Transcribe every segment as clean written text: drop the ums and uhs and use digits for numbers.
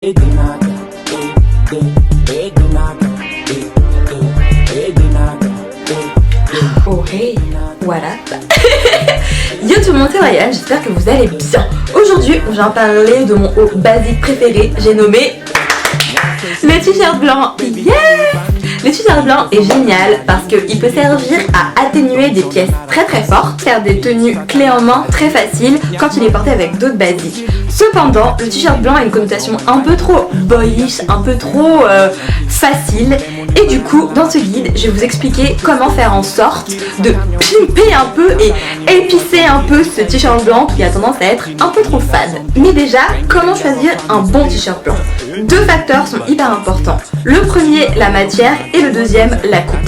Oh hey, what up? Yo tout le monde, c'est Ryan, j'espère que vous allez bien. Aujourd'hui, je viens parler de mon haut basique préféré, j'ai nommé le t-shirt blanc. Yeah! Le t-shirt blanc est génial parce qu'il peut servir à atténuer des pièces très très fortes, faire des tenues clés en main très faciles quand il est porté avec d'autres basiques. Cependant, le t-shirt blanc a une connotation un peu trop boyish, un peu trop facile. Et du coup, dans ce guide, je vais vous expliquer comment faire en sorte de pimper un peu et épicer un peu ce t-shirt blanc qui a tendance à être un peu trop fade. Mais déjà, comment choisir un bon t-shirt blanc? Deux facteurs sont hyper importants. Le premier, la matière, et le deuxième, la coupe.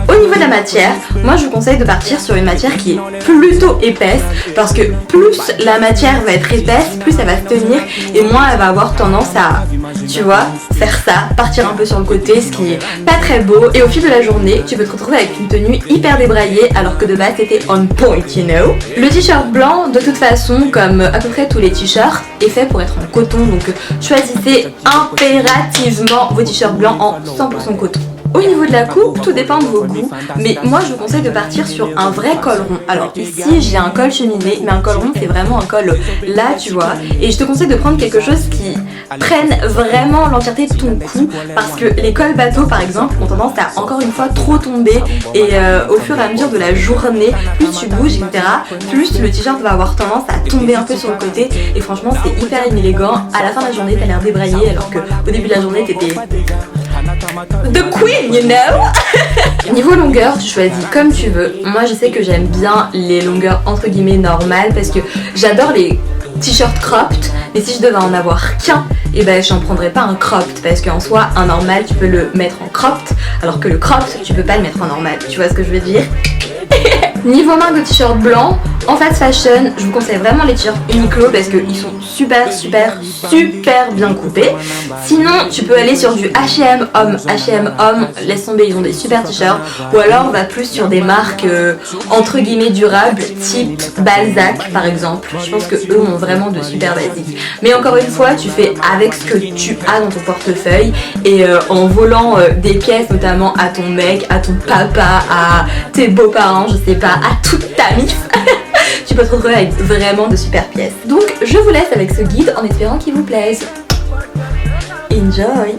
Au niveau de la matière, moi je vous conseille de partir sur une matière qui est plutôt épaisse parce que plus la matière va être épaisse, plus elle va se tenir et moins elle va avoir tendance à, tu vois, faire ça, partir un peu sur le côté, ce qui est pas très beau. Et au fil de la journée, tu peux te retrouver avec une tenue hyper débraillée alors que de base c'était on point, you know. Le t-shirt blanc, de toute façon, comme à peu près tous les t-shirts, est fait pour être en coton, donc choisissez impérativement vos t-shirts blancs en 100% coton. Au niveau de la coupe, tout dépend de vos goûts, mais moi je vous conseille de partir sur un vrai col rond. Alors ici j'ai un col cheminé, mais un col rond c'est vraiment un col là, tu vois. Et je te conseille de prendre quelque chose qui prenne vraiment l'entièreté de ton cou, parce que les cols bateaux par exemple ont tendance à encore une fois trop tomber, et au fur et à mesure de la journée, plus tu bouges, etc., plus le t-shirt va avoir tendance à tomber un peu sur le côté, et franchement c'est hyper inélégant. À la fin de la journée t'as l'air débraillé alors qu'au début de la journée t'étais The Queen, you know. Niveau longueur, tu choisis comme tu veux. Moi je sais que j'aime bien les longueurs entre guillemets normales parce que j'adore les t-shirts cropped, mais si je devais en avoir qu'un, et ben j'en prendrais pas un cropped parce qu'en soi un normal tu peux le mettre en cropped alors que le cropped tu peux pas le mettre en normal, tu vois ce que je veux dire. Niveau marque de t-shirt blanc, en fast fashion, je vous conseille vraiment les t-shirts Uniqlo parce qu'ils sont super bien coupés. Sinon, tu peux aller sur du H&M homme. H&M homme, laisse tomber, ils ont des super t-shirts. Ou alors, va plus sur des marques entre guillemets durables, type Balzac par exemple. Je pense que eux ont vraiment de super basiques. Mais encore une fois, tu fais avec ce que tu as dans ton portefeuille et en volant des pièces notamment à ton mec, à ton papa, à tes beaux-parents, je sais pas, à toute ta mif. Tu peux te retrouver avec vraiment de super pièces. Donc je vous laisse avec ce guide en espérant qu'il vous plaise. Enjoy.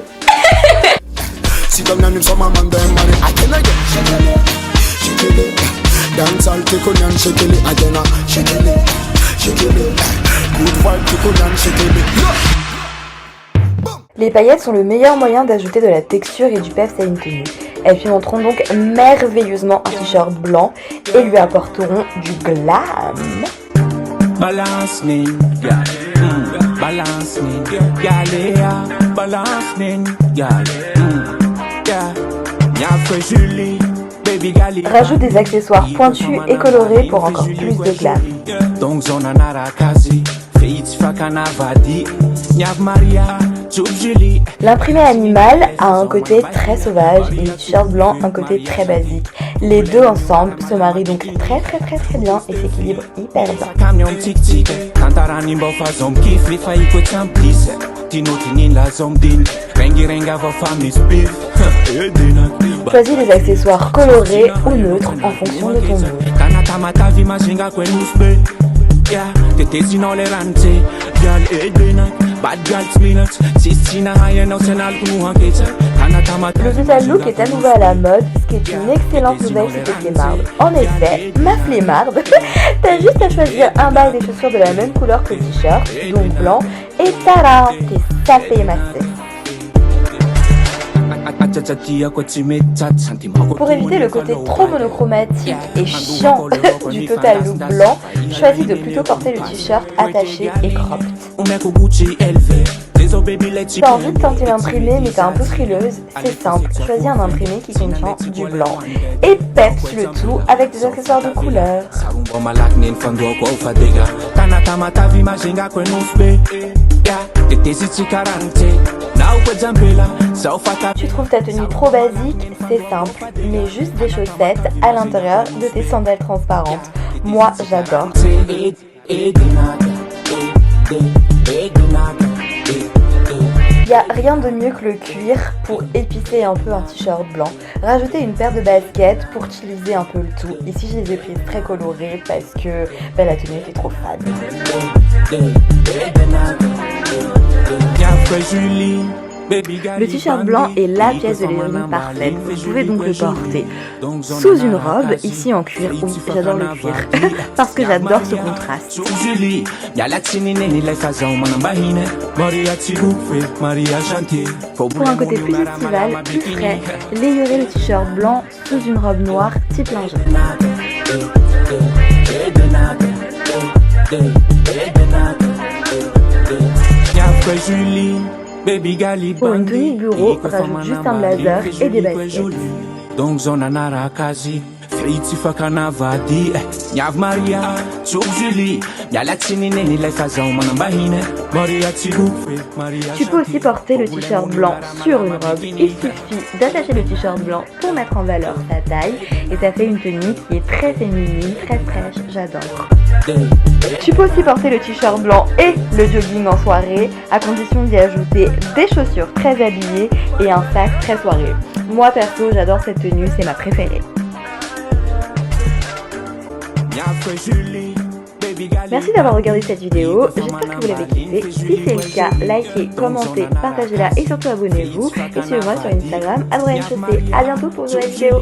Les paillettes sont le meilleur moyen d'ajouter de la texture et du peps à une tenue. Elles pimenteront donc merveilleusement un t-shirt blanc et lui apporteront du glam. Balance me, girl. Balance me, girl. Balance me, girl. Rajoute des accessoires pointus et colorés pour encore plus de glam. L'imprimé animal a un côté très sauvage et le t-shirt blanc un côté très basique. Les deux ensemble se marient donc très bien et s'équilibrent hyper bien. Choisis des accessoires colorés ou neutres en fonction de ton mood. Le total look est à nouveau à la mode, ce qui est une excellente nouvelle si t'es flemmarde. En effet, ma flemmarde, t'as juste à choisir un bas et des chaussures de la même couleur que le t-shirt, donc blanc, et tada, t'es sapé massé. Pour éviter le côté trop monochromatique et chiant du total look blanc, choisis de plutôt porter le t-shirt attaché et cropped. T'as envie de tenter l'imprimé mais t'es un peu frileuse, c'est simple, choisis un imprimé qui contient du blanc et peps le tout avec des accessoires de couleur. Tu trouves ta tenue trop basique, c'est simple, mets juste des chaussettes à l'intérieur de tes sandales transparentes. Moi j'adore. n'y a rien de mieux que le cuir pour épicer un peu un t-shirt blanc. Rajoutez une paire de baskets pour utiliser un peu le tout. Ici je les ai prises très colorées parce que la tenue était trop fade. Le t-shirt blanc est la pièce de légende parfaite, vous pouvez donc le porter sous une robe, ici en cuir. Oui, j'adore le cuir, parce que j'adore ce contraste. Pour un côté plus estival, plus frais, layerez le t-shirt blanc sous une robe noire type lingerie. Pour une tenue de bureau, rajoute juste un blazer et des baskets. Tu peux aussi porter le t-shirt blanc sur une robe. Il suffit d'attacher le t-shirt blanc pour mettre en valeur sa taille et ça fait une tenue qui est très féminine, très fraîche, j'adore. Tu peux aussi porter le t-shirt blanc et le jogging en soirée, à condition d'y ajouter des chaussures très habillées et un sac très soirée. Moi perso, j'adore cette tenue, c'est ma préférée. Merci d'avoir regardé cette vidéo, j'espère que vous l'avez kiffée. Si c'est le cas, likez, commentez, partagez-la et surtout abonnez-vous. Et suivez-moi sur Instagram, @brianchaussée. A bientôt pour une nouvelle vidéo.